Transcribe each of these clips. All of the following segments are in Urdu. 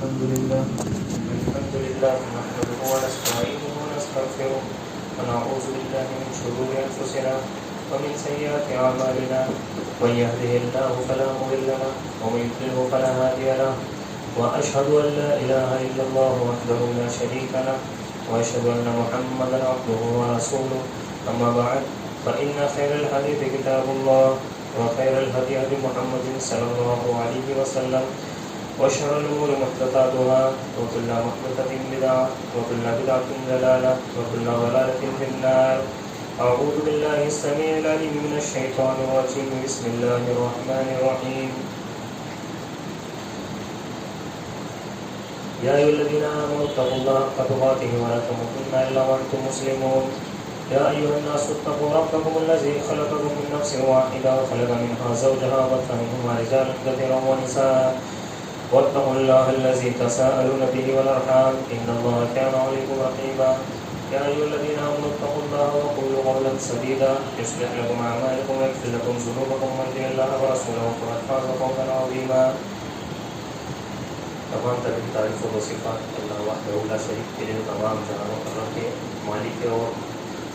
الحمد لله نحمده ونستعينه ونستغفره ونعوذ بالله من شرور أنفسنا ومن سيئات أعمالنا من يهده الله فلا مضل له ومن يضلل فلا هادي له وأشهد أن لا إله إلا الله وحده لا شريك له وأشهد أن محمدا عبده ورسوله أما بعد فإن خير الحديث كتاب الله وخير الهدي هدي محمد صلى الله عليه وسلم وشر الأمور محدثاتها وكل محدثة بدعة وكل بدعة ضلالة وكل ضلالة في النار. أعوذ بالله السميع العليم من الشيطان الرجيم. بسم الله الرحمن الرحيم. يا أيها الذين آمنوا اتقوا الله حق تقاته ولا تموتن إلا وأنتم مسلمون. يا أيها الناس اتقوا ربكم الذي خلقكم من نفس واحدة وخلق منها زوجها وبث منهما رجالا كثيرا ونساء واتقوا الله الذي تساءلون به والأرحام إن الله كان عليكم رقيبا. يا أيها الذين آمنوا اتقوا الله وقولوا قولا سديدا يصلح لكم أعمالكم ويغفر لكم ذنوبكم ومن يطع الله ورسوله فقد فاز فوزا عظيما. تمام تعریف و صفات اللہ وحدہ لا شریک کے لیے، تمام جہانوں کے مالک اور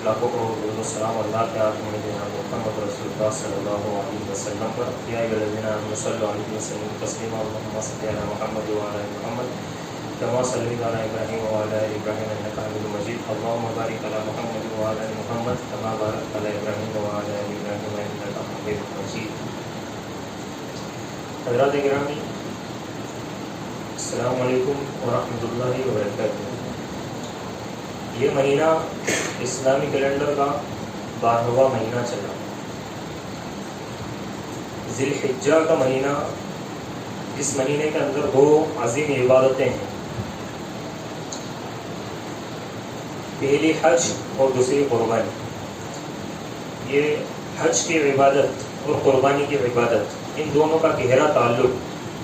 لاکھوں کروڑ درود و سلام اللہ کے آخر میں جناب محمد رسول اللہ صلی اللہ علیہ وسلم پر. یا ایھا الذین آمنوا صلوا علیہ وسلم تسلیما. اللهم صل علی محمد وعلی آل محمد كما صليت على ابراہیم وعلى آل ابراہیم انک حمید مجید. اللهم بارک علی محمد وعلى آل محمد كما بارکت علی ابراہیم وعلى آل ابراہیم انک حمید مجید. حضرات گرامی، السلام علیکم ورحمۃ اللہ وبرکاتہ. یہ مہینہ اسلامی کیلنڈر کا 12واں مہینہ چلا. ذی الحجہ کا مہینہ، اس مہینے کے اندر 2 عظیم عبادتیں ہیں. پہلی حج اور دوسری قربانی. یہ حج کی عبادت اور قربانی کی عبادت، ان دونوں کا گہرا تعلق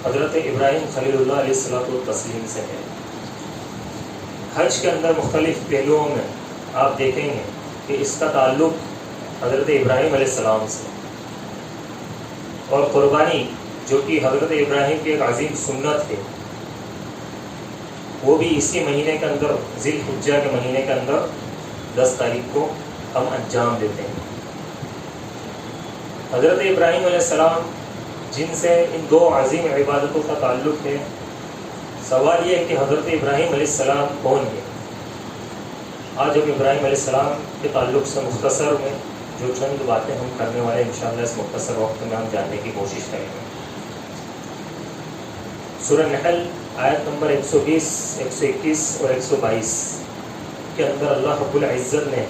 حضرت ابراہیم خلیل اللہ علیہ الصلوۃ والتسلیم سے ہے. حج کے اندر مختلف پہلوؤں میں آپ دیکھیں گے کہ اس کا تعلق حضرت ابراہیم علیہ السلام سے، اور قربانی جو کہ حضرت ابراہیم کی ایک عظیم سنت ہے، وہ بھی اسی مہینے کے اندر، ذی الحجہ کے مہینے کے اندر 10 تاریخ کو ہم انجام دیتے ہیں. حضرت ابراہیم علیہ السلام جن سے ان 2 عظیم عبادتوں کا تعلق ہے، سوال یہ ہے کہ حضرت ابراہیم علیہ السلام کون ہے. آج ہم ابراہیم علیہ السلام کے تعلق سے مختصر میں جو چند باتیں ہم کرنے والے انشاءاللہ اس مختصر وقت میں ہم جاننے کی کوشش کریں گے. سورہ نحل آیت نمبر 120، 121 اور 122 کے اندر اللہ رب العزت نے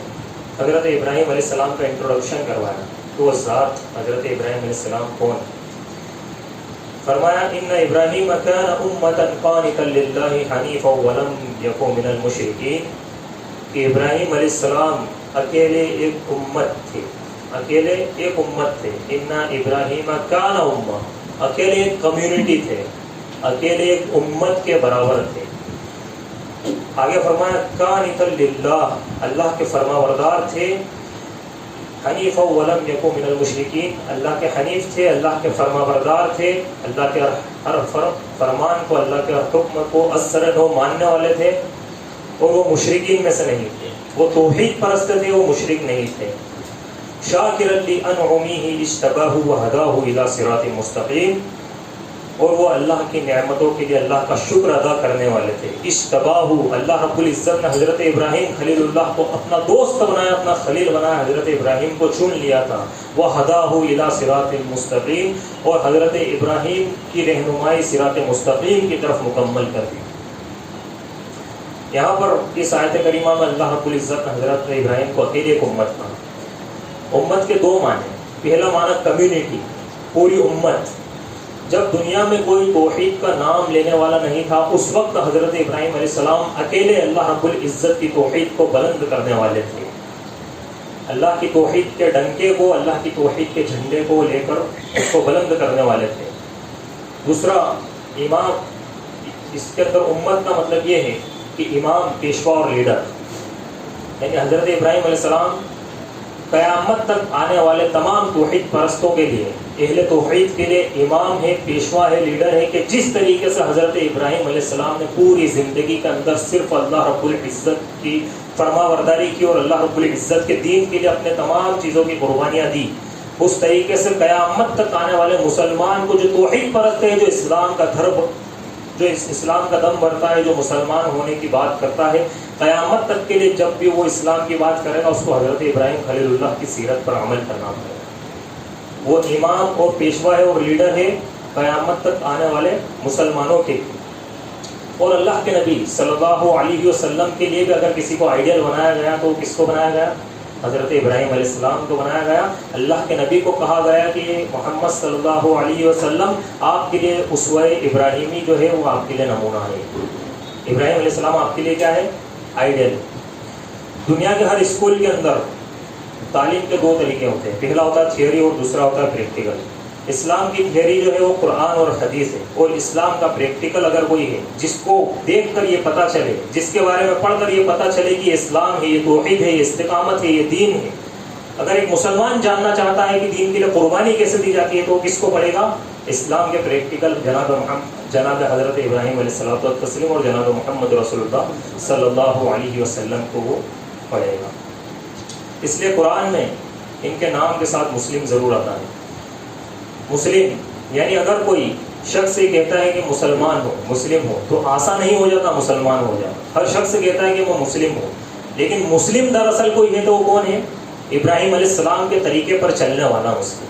حضرت ابراہیم علیہ السلام کا انٹروڈکشن کروایا کہ وہ ذات حضرت ابراہیم علیہ السلام کون ہے. فرمایا ان ابراہیم کان امۃ قانتا للہ حنیفا ولم یکن من المشرکین، کہ ابراہیم علیہ السلام اکیلے ایک امت تھے. ان ابراہیم کان امہ، اکیلے ایک کمیونٹی تھے، اکیلے ایک امت کے برابر تھے. آگے فرمایا قانتا للہ، اللہ کے فرما بردار تھے. حنیفا ولم یکن من المشرکین، اللہ کے حنیف تھے، اللہ کے فرما بردار تھے، اللہ کے ہر فرمان کو، اللہ کے ہر حکم کو اثر نو ماننے والے تھے، اور وہ مشرکین میں سے نہیں تھے. وہ توحید پرست تھے، وہ مشرک نہیں تھے. شاکرا لانعمہ اجتباہ وہداہ الی صراط مستقیم، اور وہ اللہ کی نعمتوں کے لیے اللہ کا شکر ادا کرنے والے تھے. اجتباہ، اللہ رب العزت نے حضرت ابراہیم خلیل اللہ کو اپنا دوست بنایا، اپنا خلیل بنایا، حضرت ابراہیم کو چن لیا تھا. وہداہ الی صراط مستقیم، اور حضرت ابراہیم کی رہنمائی صراط مستقیم کی طرف مکمل کر دی. یہاں پر اس آیت کریمہ میں اللہ رب العزت نے حضرت ابراہیم کو اکیلے ایک امت کہا. امت کے 2 معنی. پہلا معنی کمیونٹی، پوری امت. جب دنیا میں کوئی توحید کا نام لینے والا نہیں تھا، اس وقت حضرت ابراہیم علیہ السلام اکیلے اللہ رب العزت کی توحید کو بلند کرنے والے تھے. اللہ کی توحید کے ڈنکے کو، اللہ کی توحید کے جھنڈے کو لے کر اس کو بلند کرنے والے تھے. دوسرا امام، اس کے اندر امت کا مطلب یہ ہے کہ امام، پیشوا اور لیڈر. یعنی حضرت ابراہیم علیہ السلام قیامت تک آنے والے تمام توحید پرستوں کے لیے اہل توحید کے لیے امام ہے، پیشوا ہے، لیڈر ہے کہ جس طریقے سے حضرت ابراہیم علیہ السلام نے پوری زندگی کے اندر صرف اللہ رب العزت کی فرما برداری کی اور اللہ رب العزت کے دین کے لیے اپنے تمام چیزوں کی قربانیاں دی، اس طریقے سے قیامت تک آنے والے مسلمان کو جو توحید پرست ہے، جو اسلام کا دم بھرتا ہے، جو مسلمان ہونے کی بات کرتا ہے، قیامت تک کے لیے جب بھی وہ اسلام کی بات کرے گا اس کو حضرت ابراہیم خلیل اللہ کی سیرت پر عمل کرنا پڑے گا۔ وہ امام اور پیشوا ہے اور لیڈر ہے قیامت تک آنے والے مسلمانوں کے۔ اور اللہ کے نبی صلی اللہ علیہ وسلم کے لیے بھی اگر کسی کو آئیڈیل بنایا گیا تو کس کو بنایا گیا؟ حضرت ابراہیم علیہ السلام کو بنایا گیا۔ اللہ کے نبی کو کہا گیا کہ محمد صلی اللہ علیہ وسلم آپ کے لیے اسوہ ابراہیمی جو ہے وہ آپ کے لیے نمونہ ہے۔ ابراہیم علیہ السلام آپ کے لیے کیا ہے؟ آئیڈیل۔ دنیا کے ہر اسکول کے اندر تعلیم کے دو طریقے ہوتے ہیں، پہلا ہوتا ہے تھیوری اور دوسرا ہوتا ہے پریکٹیکل۔ اسلام کی تھیوری جو ہے وہ قرآن اور حدیث ہے، اور اسلام کا پریکٹیکل اگر کوئی ہے جس کو دیکھ کر یہ پتہ چلے، جس کے بارے میں پڑھ کر یہ پتہ چلے کہ یہ اسلام ہے، یہ توحید ہے، یہ استقامت ہے، یہ دین ہے۔ اگر ایک مسلمان جاننا چاہتا ہے کہ دین کے لیے قربانی کیسے دی جاتی ہے تو وہ کس کو پڑھے گا؟ اسلام کے پریکٹیکل جناب حضرت ابراہیم علیہ الصلوۃ والتسلیم اور جناب محمد رسول اللہ صلی اللہ علیہ وسلم کو وہ پڑھے گا۔ اس لیے قرآن میں ان کے نام کے ساتھ مسلم ضرور آتا ہے۔ مسلم یعنی اگر کوئی شخص یہ کہتا ہے کہ مسلمان ہو، مسلم ہو، تو آسان نہیں ہو جاتا مسلمان ہو جاتا۔ ہر شخص کہتا ہے کہ وہ مسلم ہو، لیکن مسلم دراصل کوئی ہے تو وہ کون ہے؟ ابراہیم علیہ السلام کے طریقے پر چلنے والا مسلم،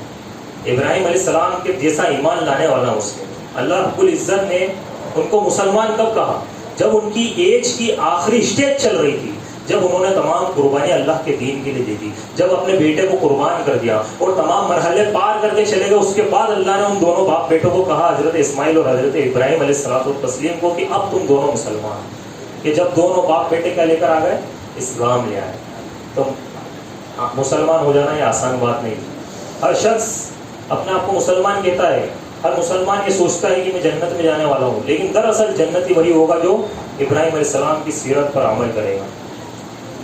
ابراہیم علیہ السلام کے جیسا ایمان لانے والا مسلم۔ اللہ رب العزت نے ان کو مسلمان کب کہا؟ جب ان کی ایج کی آخری سٹیج چل رہی تھی، جب انہوں نے تمام قربانیاں اللہ کے دین کے لیے دے دی، جب اپنے بیٹے کو قربان کر دیا اور تمام مرحلے پار کر کے چلے گئے، اس کے بعد اللہ نے ان دونوں باپ بیٹوں کو کہا، حضرت اسماعیل اور حضرت ابراہیم علیہ الصلوۃ والتسلیم کو، کہ اب تم دونوں مسلمان۔ کہ جب دونوں باپ بیٹے کیا لے کر آ گئے؟ اسلام لے آئے۔ تو مسلمان ہو جانا یہ آسان بات نہیں۔ ہر شخص اپنے آپ کو مسلمان کہتا ہے، ہر مسلمان یہ سوچتا ہے کہ میں جنت میں جانے والا ہوں، لیکن دراصل جنتی وہی ہوگا جو ابراہیم علیہ السلام کی سیرت پر عمل کرے گا۔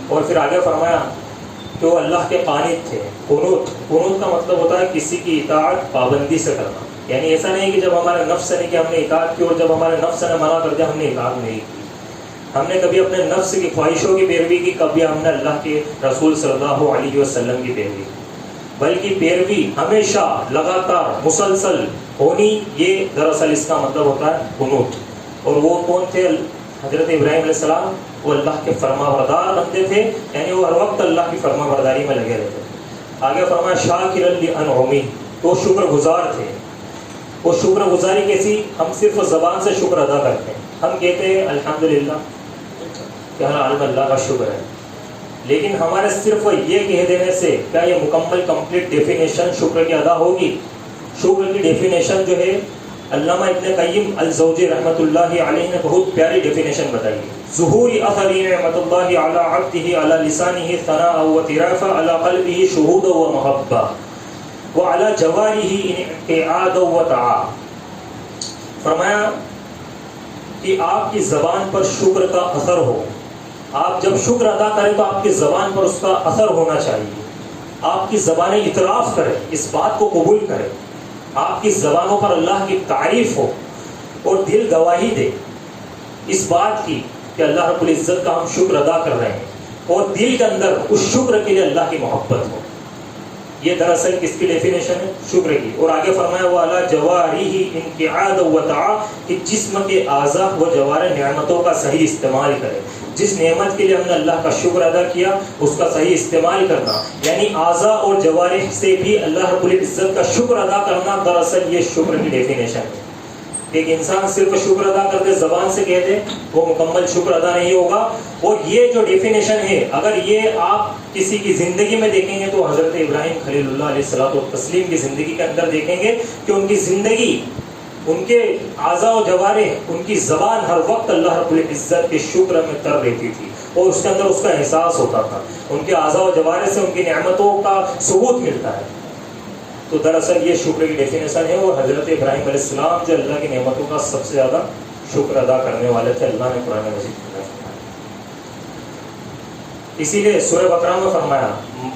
اور پھر آگے فرمایا کہ وہ اللہ کے قانت تھے۔ قنوت کا مطلب ہوتا ہے کسی کی اطاعت پابندی سے کرنا، یعنی ایسا نہیں کہ جب ہمارے نفس نے کہ ہم نے اطاعت کی اور جب ہمارے نفس نے منع کر دیا ہم نے اطاعت نہیں کی۔ ہم نے کبھی اپنے نفس کی خواہشوں کی پیروی کی، کبھی ہم نے اللہ کے رسول صلی اللہ علیہ وسلم کی پیروی کی، بلکہ پیروی ہمیشہ لگاتار مسلسل ہونی، یہ دراصل اس کا مطلب ہوتا ہے قنوت۔ اور وہ کون تھے؟ حضرت ابراہیم علیہ السلام وہ اللہ کے فرما بردار بنتے تھے، یعنی وہ ہر وقت اللہ کی فرما برداری میں لگے رہتے تھے۔ آگے فرمایا شاکرا لانعمہ، تو شکر گزار تھے۔ وہ شکر گزاری کیسی؟ ہم صرف زبان سے شکر ادا کرتے ہیں، ہم کہتے ہیں الحمدللہ کہ ہر عالم اللہ کا شکر ہے، لیکن ہمارے صرف یہ کہہ دینے سے کیا یہ مکمل کمپلیٹ ڈیفینیشن شکر کی ادا ہوگی؟ شکر کی ڈیفینیشن جو ہے علامہ ابن قیم الجوزی رحمۃ اللہ علیہ نے بہت پیاری ڈیفینیشن بتائی ہے۔ ظہور اثر نعمت اللہ علی عبدہ علی لسانہ ثناء و طرافہ علی قلبہ شہود و محبہ وعلی جوارہ انقیاد و طاعہ۔ فرمایا کہ آپ کی زبان پر شکر کا اثر ہو، آپ جب شکر ادا کریں تو آپ کی زبان پر اس کا اثر ہونا چاہیے، آپ کی زبانیں اعتراف کریں، اس بات کو قبول کریں، آپ کی زبانوں پر اللہ کی تعریف ہو، اور دل گواہی دے اس بات کی کہ اللہ رب العزت کا ہم شکر ادا کر رہے ہیں، اور دل کے اندر اس شکر کے لیے اللہ کی محبت ہو۔ یہ دراصل کس کی ڈیفینیشن ہے؟ شکر کی۔ اور آگے فرمایا وَعَلَى جَوَارِحِ انْقِعَادًا وَطَاعَةً، کہ جسم کے اعضاء و جوارح نعمتوں کا صحیح استعمال کرے۔ جس نعمت کے لیے ہم نے اللہ کا شکر ادا کیا اس کا صحیح استعمال کرنا، یعنی اعضاء اور جوارح سے بھی اللہ رب العزت کا شکر ادا کرنا، دراصل یہ شکر کی ڈیفینیشن ہے۔ ایک انسان صرف شکر ادا کرتے زبان سے کہہ دے وہ مکمل شکر ادا نہیں ہوگا۔ اور یہ جو ڈیفینیشن ہے اگر یہ آپ کسی کی زندگی میں دیکھیں گے تو حضرت ابراہیم خلیل اللہ علیہ الصلوۃ والتسلیم کی زندگی کے اندر دیکھیں گے کہ ان کی زندگی، ان کے اعضاء و جوارح، ان کی زبان ہر وقت اللہ رب العزت کے شکر میں تر رہتی تھی، اور اس کے اندر اس کا احساس ہوتا تھا، ان کے اعضاء و جوارح سے ان کی نعمتوں کا ثبوت ملتا ہے۔ تو دراصل یہ شکر کی ڈیفینیشن ہے، اور حضرت ابراہیم علیہ السلام جو اللہ کی نعمتوں کا سب سے زیادہ شکر ادا کرنے والے تھے، اللہ نے قرآن مجید میں فرمایا۔ اسی لیے سورہ بقرہ میں فرمایا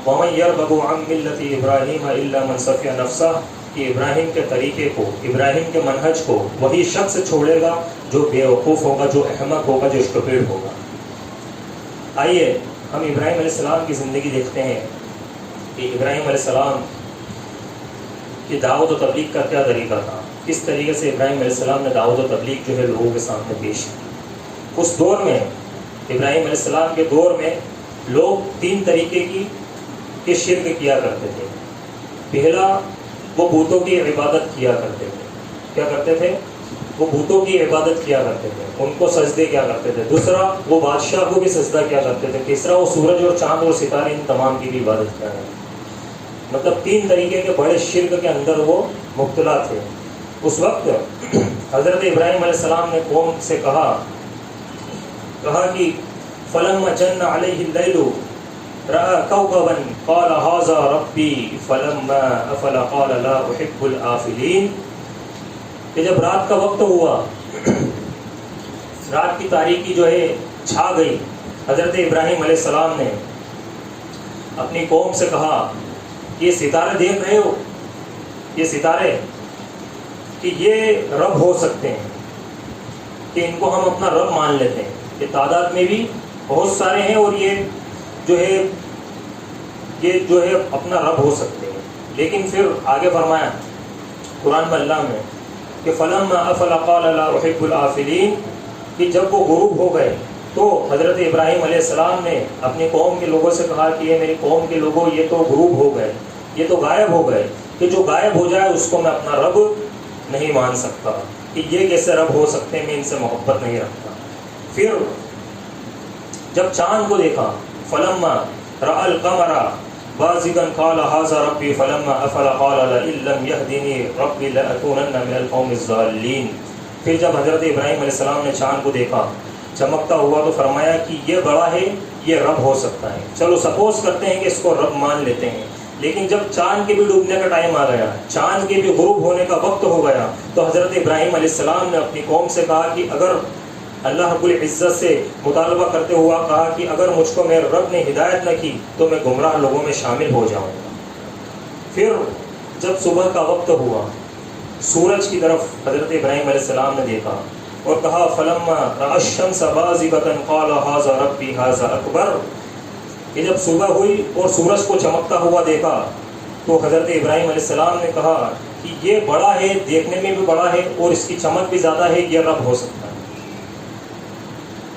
وَمَن يَرْغَبُ عَن مِّلَّةِ إِبْرَاهِيمَ إِلَّا مَن سَفِهَ نَفْسَهُ کہ ابراہیم کے طریقے کو، ابراہیم کے منہج کو وہی شخص چھوڑے گا جو بیوقوف ہوگا، جو احمق ہوگا، جو اسٹوپڈ ہوگا۔ آئیے ہم ابراہیم علیہ السلام کی زندگی دیکھتے ہیں کہ ابراہیم علیہ السلام کی دعوت و تبلیغ کا کیا طریقہ تھا، کس طریقے سے ابراہیم علیہ السلام نے دعوت و تبلیغ جو ہے لوگوں کے سامنے پیش کی۔ اس دور میں، ابراہیم علیہ السلام کے دور میں، لوگ 3 طریقے کی شرک کیا کرتے تھے۔ پہلا، وہ بتوں کی عبادت کیا کرتے تھے۔ کیا کرتے تھے؟ وہ بتوں کی عبادت کیا کرتے تھے، ان کو سجدے کیا کرتے تھے۔ دوسرا، وہ بادشاہ کو بھی سجدہ کیا کرتے تھے۔ تیسرا، وہ سورج اور چاند اور ستارے، ان تمام کی بھی عبادت کیا کرتے تھے۔ مطلب 3 طریقے کے بڑے شرک کے اندر وہ مبتلا تھے۔ اس وقت حضرت ابراہیم علیہ السلام نے قوم سے کہا کہ فلما جن علیہ اللیل رأى كوكبا قال هذا ربي فلما افل قال لا احب الآفلين، کہ جب رات کا وقت ہوا، رات کی تاریکی جو ہے چھا گئی، حضرت ابراہیم علیہ السلام نے اپنی قوم سے کہا کہ یہ ستارے دیکھ رہے ہو، یہ ستارے، کہ یہ رب ہو سکتے ہیں، کہ ان کو ہم اپنا رب مان لیتے ہیں، کہ تعداد میں بھی بہت سارے ہیں اور یہ جو ہے اپنا رب ہو سکتے ہیں۔ لیکن پھر آگے فرمایا قرآن میں اللہ میں کہ فلما افل قال لا احب الآفلین، کہ جب وہ غروب ہو گئے تو حضرت ابراہیم علیہ السلام نے اپنی قوم کے لوگوں سے کہا کہ یہ میری قوم کے لوگوں، یہ تو غروب ہو گئے، یہ تو غائب ہو گئے، کہ جو غائب ہو جائے اس کو میں اپنا رب نہیں مان سکتا، کہ یہ کیسے رب ہو سکتے ہیں، میں ان سے محبت نہیں رکھتا۔ پھر جب چاند کو دیکھا، فلما رأى القمر بازغا قال هذا ربي فلما افل قال لئن لم يهدني ربي لأكونن من القوم الضالين، پھر جب حضرت ابراہیم علیہ السلام نے چاند کو دیکھا چمکتا ہوا تو فرمایا کہ یہ بڑا ہے، یہ رب ہو سکتا ہے، چلو سپوز کرتے ہیں کہ اس کو رب مان لیتے ہیں۔ لیکن جب چاند کے بھی ڈوبنے کا ٹائم آ گیا، چاند کے بھی غروب ہونے کا وقت ہو گیا، تو حضرت ابراہیم علیہ السلام نے اپنی قوم سے کہا کہ اگر اللہ رب العزت سے مطالبہ کرتے ہوا کہا کہ اگر مجھ کو میرے رب نے ہدایت نہ کی تو میں گمراہ لوگوں میں شامل ہو جاؤں گا۔ پھر جب صبح کا وقت ہوا، سورج کی طرف حضرت ابراہیم علیہ السلام نے دیکھا اور کہا فلما رأى الشمس بازغة قال هذا ربي هذا اکبر، کہ جب صبح ہوئی اور سورج کو چمکتا ہوا دیکھا تو حضرت ابراہیم علیہ السلام نے کہا کہ یہ بڑا ہے، دیکھنے میں بھی بڑا ہے اور اس کی چمک بھی زیادہ ہے، یہ رب ہو سکتا ہے۔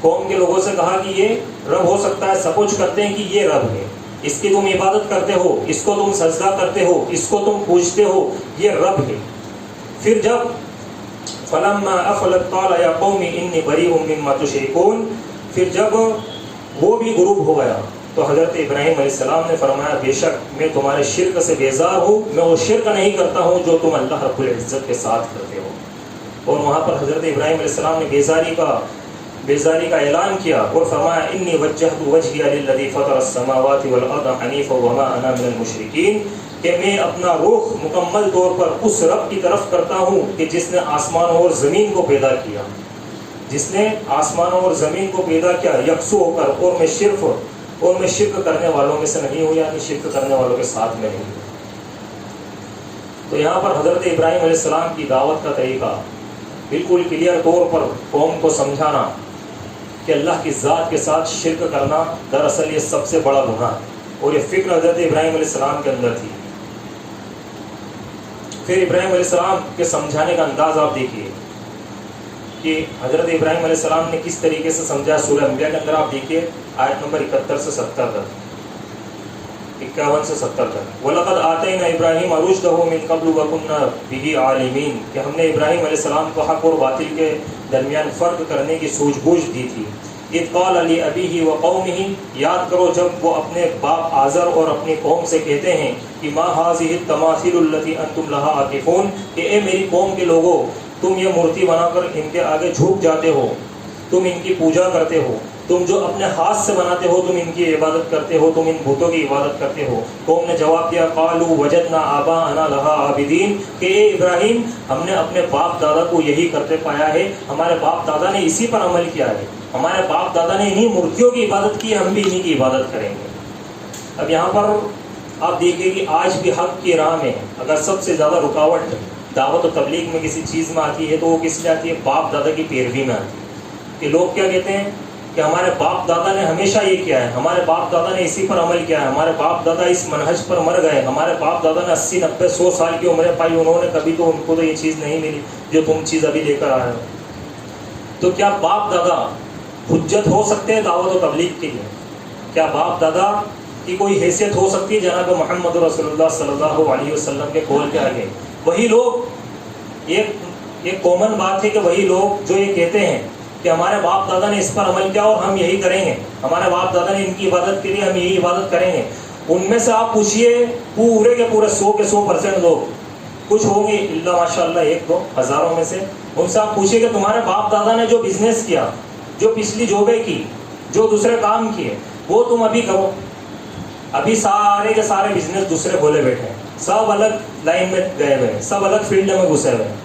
قوم کے لوگوں سے کہا کہ یہ رب ہو سکتا ہے، سپوز کرتے ہیں کہ یہ رب ہے، اس کی تم عبادت کرتے ہو، اس کو تم سجدہ کرتے ہو، اس کو تم پوجتے ہو، یہ رب ہے۔ پھر جب فلما افلت قال یا قوم انی بریء مما تشرکون، پھر جب وہ بھی غروب ہو گیا تو حضرت ابراہیم علیہ السلام نے فرمایا بے شک میں تمہارے شرک سے بیزار ہوں، میں وہ شرک نہیں کرتا ہوں جو تم اللہ رب العزت کے ساتھ کرتے ہو۔ اور وہاں پر حضرت ابراہیم علیہ السلام نے بیزاری کا اعلان کیا اور فرمایا انی وجہت وجہی للذی فطر السماوات والارض حنیفا وما انا من المشرکین، کہ میں اپنا رخ مکمل طور پر اس رب کی طرف کرتا ہوں کہ جس نے آسمانوں اور زمین کو پیدا کیا، جس نے آسمانوں اور زمین کو پیدا کیا یکسو ہو کر، اور میں شرک کرنے والوں میں سے نہیں ہوں، یعنی شرک کرنے والوں کے ساتھ میں نہیں ہوں۔ تو یہاں پر حضرت ابراہیم علیہ السلام کی دعوت کا طریقہ بالکل کلیئر طور پر قوم کو سمجھانا کہ اللہ کی ذات کے ساتھ شرک کرنا دراصل یہ سب سے بڑا گناہ ہے، اور یہ فکر حضرت ابراہیم علیہ السلام کے اندر تھی۔ پھر ابراہیم علیہ السلام کے سمجھانے کا انداز آپ دیکھیے کہ حضرت ابراہیم علیہ السلام نے کس طریقے سے سمجھا۔ سورہ انبیاء کے اندر آپ دیکھیے آیت نمبر 71 سے 70 تک، 51 سے 70 تک، وَلَقَدْ آتَيْنَا إِبْرَاهِيمَ رُشْدَهُ مِنْ قَبْلُ وَكُنَّا بِهِ عَالِمِينَ، کہ ہم نے ابراہیم علیہ السلام کو حق اور باطل کے درمیان فرق کرنے کی سوجھ بوجھ دی تھی۔ اذ قال لأبيه وقومه، یاد کرو جب وہ اپنے باپ آزر اور اپنی قوم سے کہتے ہیں کہ ما هذه التماثيل التي انتم لها عاکفون، کہ اے میری قوم کے لوگوں تم یہ مورتی بنا کر ان کے آگے جھک جاتے ہو، تم ان کی پوجا کرتے ہو، تم جو اپنے ہاتھ سے بناتے ہو تم ان کی عبادت کرتے ہو، تم ان بتوں کی عبادت کرتے ہو۔ قوم نے جواب دیا قالوا وجدنا آباءنا لها عابدین، کہ اے ابراہیم ہم نے اپنے باپ دادا کو یہی کرتے پایا ہے، ہمارے باپ دادا نے اسی پر عمل کیا ہے، ہمارے باپ دادا نے انہی مورتیوں کی عبادت کی ہے، ہم بھی انہی کی عبادت کریں گے۔ اب یہاں پر آپ دیکھیں کہ آج بھی حق کی راہ میں اگر سب سے زیادہ رکاوٹ دعوت و تبلیغ میں کسی چیز میں آتی ہے تو وہ کس میں آتی ہے؟ باپ دادا کی پیروی میں آتی ہے. کہ لوگ کیا کہتے ہیں کہ ہمارے باپ دادا نے ہمیشہ یہ کیا ہے، ہمارے باپ دادا نے اسی پر عمل کیا ہے، ہمارے باپ دادا اس منہج پر مر گئے، ہمارے باپ دادا نے 80 90 100 سال کی عمریں پائی، انہوں نے کبھی تو ان کو تو یہ چیز نہیں ملی جو تم چیز ابھی لے کر آئے ہو. تو کیا باپ دادا حجت ہو سکتے ہیں دعوت و تبلیغ کے لیے؟ کیا باپ دادا کی کوئی حیثیت ہو سکتی ہے جناب محمد رسول اللہ صلی اللہ علیہ وسلم کے قول کے آگے؟ وہی لوگ، ایک کامن بات ہے کہ وہی لوگ جو یہ کہتے ہیں کہ ہمارے باپ دادا نے اس پر عمل کیا اور ہم یہی کریں گے، ہمارے باپ دادا نے ان کی عبادت کے لیے ہم یہی عبادت کریں گے، ان میں سے آپ پوچھئے پورے کے پورے 100 کے 100% لوگ، کچھ ہوں گے اللہ ماشاء اللہ 1 2 ہزاروں میں سے، ان سے آپ پوچھئے کہ تمہارے باپ دادا نے جو بزنس کیا، جو پچھلی جوبیں کی، جو دوسرے کام کیے، وہ تم ابھی کرو. ابھی سارے کے سارے بزنس دوسرے کھولے بیٹھے ہیں، سب الگ لائن میں گئے ہوئے ہیں، سب الگ فیلڈ میں گھسے ہوئے ہیں.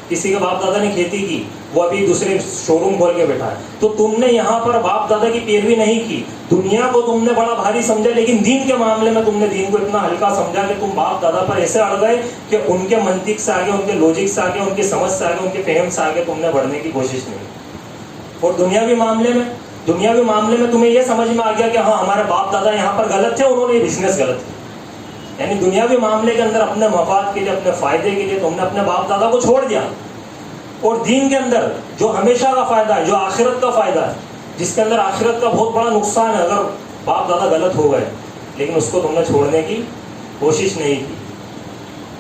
کسی کے باپ دادا نے کھیتی کی، وہ ابھی دوسرے شو روم کھول کے بیٹھا ہے. تو تم نے یہاں پر باپ دادا کی پیروی نہیں کی، دنیا کو تم نے بڑا بھاری سمجھا، لیکن دین کے معاملے میں تم نے دین کو اتنا ہلکا سمجھا کہ تم باپ دادا پر ایسے اڑ گئے کہ ان کے منطق سے آگے، ان کے لوجک سے آگے، ان کی سمجھ سے آگے، ان کے فہم سے آگے تم نے بڑھنے کی کوشش نہیں. اور دنیاوی معاملے میں تمہیں یہ سمجھ میں آ گیا کہ ہاں ہمارے باپ دادا یہاں پر غلط تھے، انہوں نے یہ بزنس غلط کیا. یعنی دنیاوی معاملے کے اندر اپنے مفاد کے لیے، اپنے فائدے کے لیے تم نے اپنے باپ دادا کو چھوڑ دیا. اور دین کے اندر جو ہمیشہ کا فائدہ ہے، جو آخرت کا فائدہ ہے، جس کے اندر آخرت کا بہت بڑا نقصان ہے اگر باپ دادا غلط ہو گئے، لیکن اس کو تم نے چھوڑنے کی کوشش نہیں کی.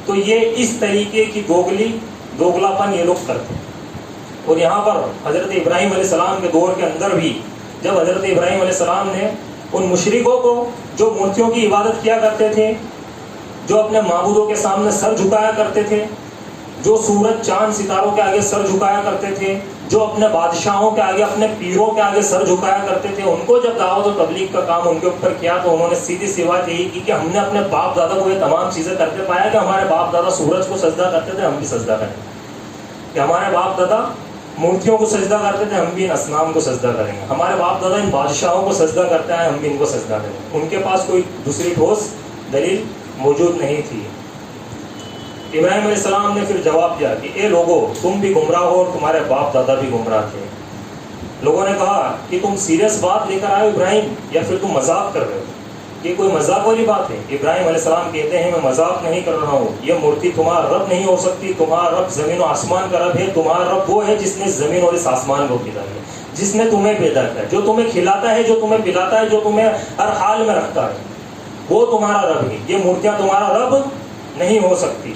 تو یہ اس طریقے کی دوگلاپن یہ لوگ کرتے ہیں. اور یہاں پر حضرت ابراہیم علیہ السلام کے دور کے اندر بھی جب حضرت ابراہیم علیہ السلام نے ان مشرکوں کو جو مورتیوں کی عبادت کیا کرتے تھے، جو اپنے معبودوں کے سامنے سر جھکایا کرتے تھے، جو سورج چاند ستاروں کے آگے سر جھکایا کرتے تھے، جو اپنے بادشاہوں کے آگے، اپنے پیروں کے آگے سر جھکایا کرتے تھے، ان کو جب دعوت و تبلیغ کا کام ان کے اوپر کیا تو انہوں نے سیدھی سی بات یہی کی کہ ہم نے اپنے باپ دادا کو یہ تمام چیزیں کرتے پایا کہ ہمارے باپ دادا سورج کو سجدہ کرتے تھے، ہم بھی سجدہ کریں گے. کہ ہمارے باپ دادا مورتیوں کو سجدہ کرتے تھے، ہم بھی ان اصنام کو سجدہ کریں گے. ہمارے باپ دادا ان بادشاہوں کو سجدہ کرتے ہیں، ہم بھی ان کو سجدہ کریں گے. ان کے پاس کوئی دوسری ٹھوس دلیل موجود نہیں تھی. ابراہیم علیہ السلام نے پھر جواب دیا کہ اے لوگو، تم بھی گمراہ ہو اور تمہارے باپ دادا بھی گمراہ تھے. لوگوں نے کہا کہ تم سیریس بات لے کر آئے ہو ابراہیم، یا پھر تم مذاق کر رہے ہو؟ یہ کوئی مذاق والی بات ہے؟ ابراہیم علیہ السلام کہتے ہیں میں مذاق نہیں کر رہا ہوں، یہ مورتی تمہارا رب نہیں ہو سکتی. تمہارا رب زمین و آسمان کا رب ہے. تمہارا رب وہ ہے جس نے زمین اور اس آسمان کو پیدا کیا، جس نے تمہیں پیدا کیا، جو تمہیں کھلاتا ہے، جو تمہیں پلاتا ہے، جو تمہیں ہر حال میں رکھتا ہے، وہ تمہارا رب ہے. یہ مورتیاں تمہارا رب نہیں ہو سکتی.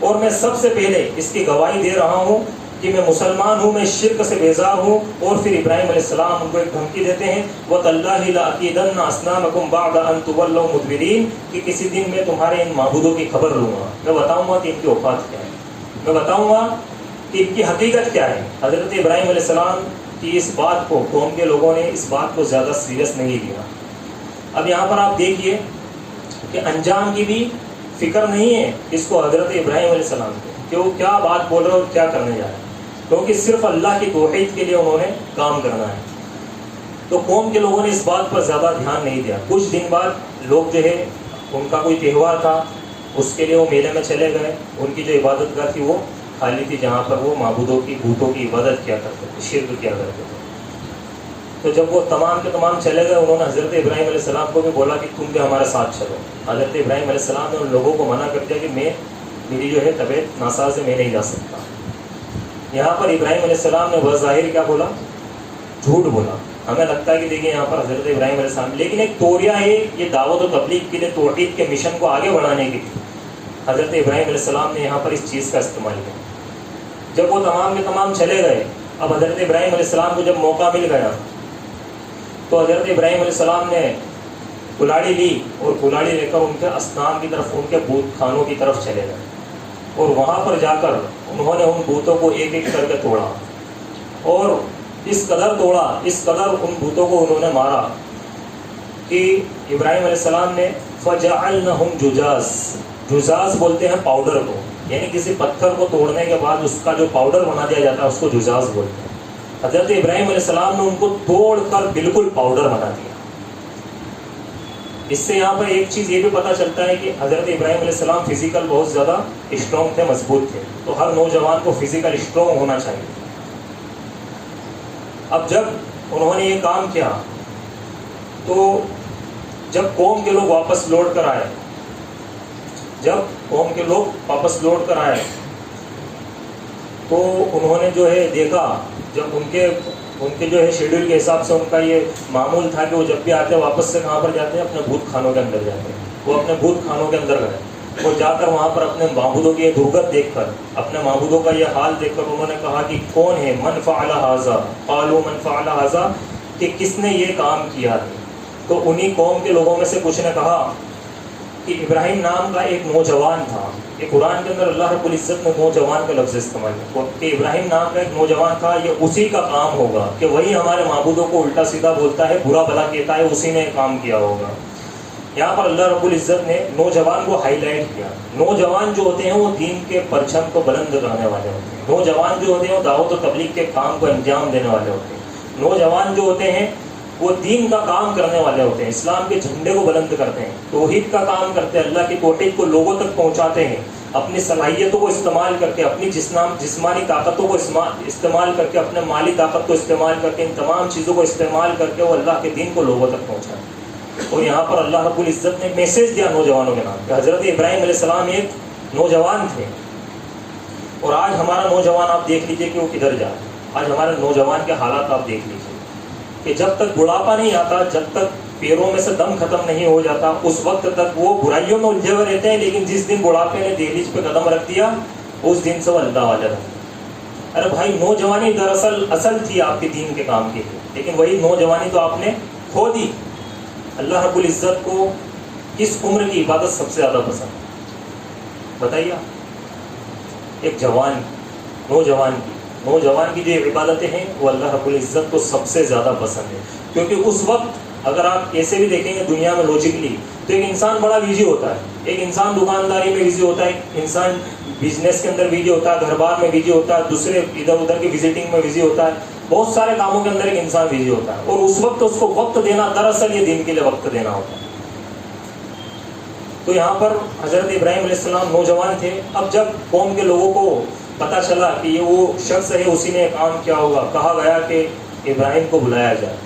اور میں سب سے پہلے اس کی گواہی دے رہا ہوں کہ میں مسلمان ہوں، میں شرک سے بیزار ہوں. اور پھر ابراہیم علیہ السلام ان کو ایک دھمکی دیتے ہیں وَتَاللَّهِ لَأَكِيدَنَّ أَصْنَامَكُمْ بَعْدَ أَن تُوَلَّوْا مُدْبِرِينَ، کہ کسی دن میں تمہارے ان معبودوں کی خبر لوں گا، میں بتاؤں گا کہ ان کی اوقات کیا ہے، میں بتاؤں گا کہ ان کی حقیقت کیا ہے. حضرت ابراہیم علیہ السلام کی اس بات کو قوم کے لوگوں نے اس بات کو زیادہ سیریس نہیں لیا. اب یہاں پر آپ دیکھیے کہ انجام کی بھی فکر نہیں ہے اس کو حضرت ابراہیم علیہ السلام کو کہ وہ کیا بات بول رہے اور کیا کرنے جا رہے ہیں، کیونکہ صرف اللہ کی توحید کے لیے انہوں نے کام کرنا ہے. تو قوم کے لوگوں نے اس بات پر زیادہ دھیان نہیں دیا. کچھ دن بعد لوگ جو ہے ان کا کوئی تہوار تھا، اس کے لیے وہ میلے میں چلے گئے. ان کی جو عبادت گاہ تھی وہ خالی تھی، جہاں پر وہ معبودوں کی بتوں کی عبادت کیا کرتے تھے، شرک کیا کرتے تھے. تو جب وہ تمام کے تمام چلے گئے، انہوں نے حضرت ابراہیم علیہ السلام کو بھی بولا کہ تم بھی ہمارے ساتھ چلو. حضرت ابراہیم علیہ السلام نے ان لوگوں کو منع کر دیا کہ میری جو ہے طبیعت ناساز ہے، میں نہیں جا سکتا. یہاں پر ابراہیم علیہ السلام نے بظاہر کیا بولا؟ جھوٹ بولا. ہمیں لگتا ہے کہ دیکھیں یہاں پر حضرت ابراہیم علیہ السلام، لیکن ایک توریہ ہے یہ دعوت و تبلیغ کے لیے، توحید کے مشن کو آگے بڑھانے کے لیے حضرت ابراہیم علیہ السلام نے یہاں پر اس چیز کا استعمال کیا. جب وہ تمام کے تمام چلے گئے، اب حضرت ابراہیم علیہ السلام کو جب موقع مل گیا تو حضرت ابراہیم علیہ السلام نے کلاڑی لی اور کلاڑی لے کر ان کے اصنام کی طرف، ان کے بت خانوں کی طرف چلے گئے. اور وہاں پر جا کر انہوں نے ان بتوں کو ایک ایک کر کے توڑا، اور اس قدر توڑا، اس قدر ان بتوں کو انہوں نے مارا کہ ابراہیم علیہ السلام نے فَجَعَلْنَهُمْ جُزَازٍ، جزاز بولتے ہیں پاؤڈر کو، یعنی کسی پتھر کو توڑنے کے بعد اس کا جو پاؤڈر بنا دیا جاتا ہے اس کو جزاز بولتے ہیں. حضرت ابراہیم علیہ السلام نے ان کو توڑ کر بالکل پاؤڈر بنا دیا. اس سے یہاں پر ایک چیز یہ بھی پتہ چلتا ہے کہ حضرت ابراہیم علیہ السلام فزیکل بہت زیادہ اسٹرانگ تھے، مضبوط تھے، تو ہر نوجوان کو فزیکل اسٹرانگ ہونا چاہیے۔ اب جب انہوں نے یہ کام کیا تو جب قوم کے لوگ واپس لوٹ کر آئے، تو انہوں نے جو ہے دیکھا، جب ان کے جو ہے شیڈول کے حساب سے ان کا یہ معمول تھا کہ وہ جب بھی آتے واپس سے کہاں پر جاتے ہیں؟ اپنے بت خانوں کے اندر جاتے ہیں۔ وہ اپنے بت خانوں کے اندر گئے، وہ جا کر وہاں پر اپنے معبودوں کی یہ غربت دیکھ کر، اپنے معبودوں کا یہ حال دیکھ کر انہوں نے کہا کہ کون ہے؟ من فعل ھذا، قالوا من فعل ھذا، کہ کس نے یہ کام کیا ہے؟ تو انہی قوم کے لوگوں میں سے کچھ نے کہا کہ ابراہیم نام کا ایک نوجوان تھا۔ یہ قرآن کے اندر اللہ رب العزت نے نوجوان کا لفظ استعمال کیا کہ ابراہیم نام کا ایک نوجوان تھا، یہ اسی کا کام ہوگا کہ وہی ہمارے معبودوں کو الٹا سیدھا بولتا ہے، برا بھلا کہتا ہے، اسی نے کام کیا ہوگا۔ یہاں پر اللہ رب العزت نے نوجوان کو ہائی لائٹ کیا۔ نوجوان جو ہوتے ہیں وہ دین کے پرچم کو بلند کرنے والے ہوتے ہیں، نوجوان جو ہوتے ہیں وہ دعوت و تبلیغ کے کام کو انجام دینے والے ہوتے ہیں، نوجوان جو ہوتے ہیں وہ دین کا کام کرنے والے ہوتے ہیں، اسلام کے جھنڈے کو بلند کرتے ہیں، توحید کا کام کرتے ہیں، اللہ کی توحید کو لوگوں تک پہنچاتے ہیں، اپنی صلاحیتوں کو استعمال کر کے، اپنی جسمانی طاقتوں کو استعمال کر کے، اپنے مالی طاقت کو استعمال کر کے، ان تمام چیزوں کو استعمال کر کے وہ اللہ کے دین کو لوگوں تک پہنچائیں۔ اور یہاں پر اللہ رب العزت نے میسیج دیا نوجوانوں کے نام کہ حضرت ابراہیم علیہ السلام ایک نوجوان تھے، اور آج ہمارا نوجوان آپ دیکھ لیجئے کہ وہ کدھر جائے۔ آج ہمارے نوجوان کے حالات آپ دیکھ لیجئے کہ جب تک بڑھاپا نہیں آتا، جب تک پیروں میں سے دم ختم نہیں ہو جاتا، اس وقت تک وہ برائیوں میں الجھے ہوئے رہتے ہیں، لیکن جس دن بڑھاپے نے دہلیز پہ قدم رکھ دیا اس دن سے وہ اللہ والا رہتا۔ ارے بھائی، نوجوانی دراصل اصل تھی آپ کے دین کے کام کی، لیکن وہی نوجوانی تو آپ نے کھو دی۔ اللہ رب العزت کو کس عمر کی عبادت سب سے زیادہ پسند؟ بتائیے۔ ایک نوجوان کی جو عبادتیں ہیں وہ اللہ رب العزت کو سب سے زیادہ پسند ہے، کیونکہ اس وقت اگر آپ ایسے بھی دیکھیں گے دنیا میں لاجکلی تو ایک انسان بڑا بزی ہوتا ہے، ایک انسان دکانداری میں بزی ہوتا ہے، ایک انسان بزنس کے اندر بزی ہوتا ہے، گھر بار میں بزی ہوتا ہے، دوسرے ادھر ادھر کی وزٹنگ میں بزی ہوتا ہے، بہت سارے کاموں کے اندر ایک انسان بزی ہوتا ہے، اور اس وقت اس کو وقت دینا دراصل یہ دین کے لیے وقت دینا ہوتا ہے۔ تو یہاں پر حضرت ابراہیم علیہ السلام نوجوان تھے۔ اب جب قوم کے لوگوں کو پتہ چلا کہ یہ وہ شخص ہے، اسی نے کام کیا ہوگا، کہا گیا کہ ابراہیم کو بلایا جائے۔